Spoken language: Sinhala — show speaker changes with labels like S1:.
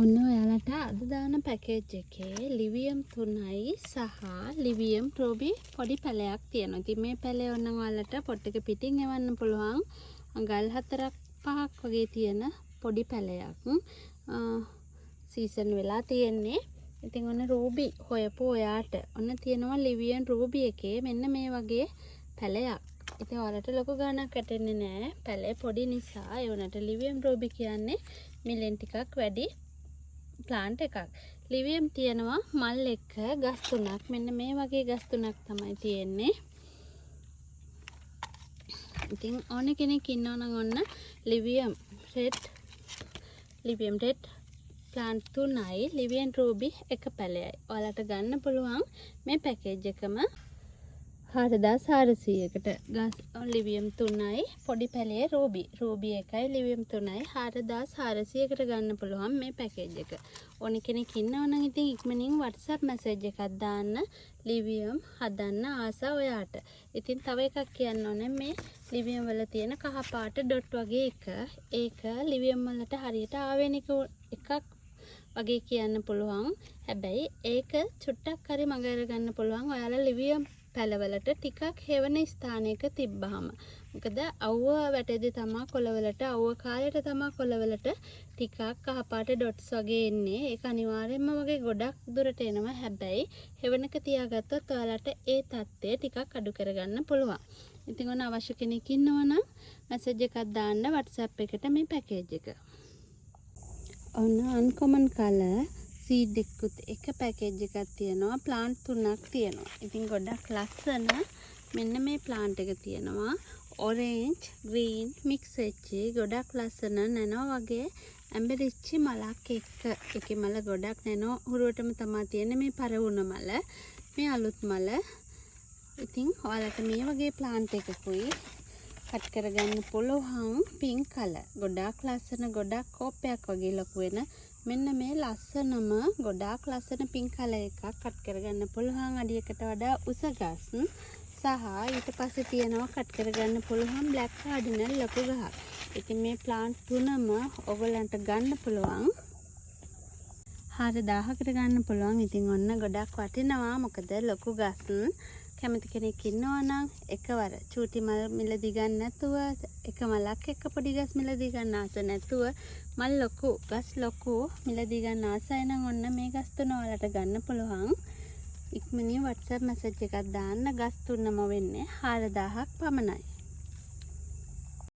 S1: ඔන්න ඔයාලට අද දාන පැකේජ් එකේ ලිවියම් 3යි සහ ලිවියම් රෝබි පොඩි පැලයක් තියෙනවා. ඉතින් මේ පැලේ ඕනනම් ඔයාලට පොට් එක පිටින් එවන්න පුළුවන්. අඟල් 4-5ක් වගේ තියෙන පොඩි පැලයක්. සීසන් වෙලා තියෙන්නේ. ඉතින් ඔන්න රූබි හොයපු ඔයාට ඔන්න තියෙනවා ලිවියම් රූබි එකේ මෙන්න මේ වගේ පැලයක්. ඉතින් ඔයාලට ලොකු ගාණක් වැටෙන්නේ නැහැ. පැලේ පොඩි නිසා ඒ වුණාට ලිවියම් රූබි කියන්නේ මිලෙන් ටිකක් වැඩි ප්ලාන්ට් එකක්. ලිවියම් තියෙනවා මල් එක ගස් 3ක්. මෙන්න මේ වගේ ගස් 3ක් තමයි තියෙන්නේ. ඉතින් ඕන කෙනෙක් ඉන්නවා නම් ඔන්න ලිවියම් රෙඩ් ප්ලාන්ට් 3යි ලිවියම් රූබි එක පැලයයි. ඔයාලට ගන්න පුළුවන් මේ පැකේජ් එකම 4400කට. ගස් ලිවියම් 3යි පොඩි පැලේ රූබි එකයි ලිවියම් 3යි 4400කට ගන්න පුළුවන් මේ පැකේජ් එක. ඕන කෙනෙක් ඉන්නවා නම් ඉතින් ඉක්මනින් WhatsApp මැසේජ් එකක් දාන්න ලිවියම් හදන්න ආස ඔයාට. ඉතින් තව එකක් කියන්න ඕනේ මේ ලිවියම් වල තියෙන කහ පාට ඩොට් වගේ එක. ඒක ලිවියම් වලට හරියට ආවේනික එකක් වගේ කියන්න පුළුවන්. හැබැයි ඒක චුට්ටක් හරි මග අරගන්න පුළුවන් ඔයාලා ලිවියම් පැලවලට ටිකක් හෙවන ස්ථානයක තිබ්බහම. මොකද අවුව වැටෙද්දි තමයි කොළවලට අවුව කාලයට තමයි කොළවලට ටිකක් කහපාට ඩොට්ස් වගේ එන්නේ. ඒක අනිවාර්යයෙන්ම වගේ ගොඩක් දුරට එනවා. හැබැයි හෙවණක තියාගත්තොත් ඔයාලට ඒ தත්ත්වය ටිකක් අඩු කරගන්න පුළුවන්. ඉතින් ඔන්න අවශ්‍ය කෙනෙක් ඉන්නවනම් මැසේජ් එකක් දාන්න WhatsApp එකට මේ පැකේජ් එක. ඔන්න අන්කොමන් කලර් සීඩ් එක්කුත් එක පැකේජ් එකක් තියෙනවා. ප්ලාන්ට් 3ක් තියෙනවා. ඉතින් ගොඩක් ලස්සන මෙන්න මේ ප්ලාන්ට් එක තියෙනවා. ඔරේන්ජ් ග්‍රීන් මික්ස් වෙච්චි ගොඩක් ලස්සන නැනෝ වගේ ඇඹරිච්චි මලක් එක්ක. ඒකේ මල ගොඩක් නැනෝ හුරුවටම තමයි තියෙන්නේ. මේ පරවුණ මල, මේ අලුත් මල. ඉතින් ඔයාලට මේ වගේ ප්ලාන්ට් එකකුයි කට් කරගන්න පුළුවන් පින්ක් කලර්. ගොඩක් ලස්සන ගොඩක් කෝපයක් වගේ ලොකු වෙන මෙන්න මේ ලස්සනම ගොඩාක් ලස්සන පින්ක් කලර් එකක් කට් කරගන්න පුළුවන් අඩියකට වඩා උස ගස් සහ ඊට පස්සේ තියෙනවා කට් කරගන්න පුළුවන් බ්ලැක් කාඩිනල් ලොකු ගහක්. ඉතින් මේ ප්ලාන්ට් තුනම ඔයගලන්ට ගන්න පුළුවන් 4000කට ගන්න පුළුවන්. ඉතින් ඔන්න ගොඩක් වටිනවා. මොකද ලොකු ගස් කැමති කෙනෙක් ඉන්නවා නම් එකවර චූටි මල් මිලදී ගන්න නැතුව එක මලක් එක්ක පොඩි ගස් මිලදී ගන්න ආස නැතුව මල් ලොකු ගස් ලොකු මිලදී ගන්න ආසයි නම් ඔන්න මේ ගස් තුන ඔයාලට ගන්න පුළුවන්. ඉක්මනින් WhatsApp මැසේජ් එකක් දාන්න. ගස් තුනම වෙන්නේ 4000ක් පමණයි.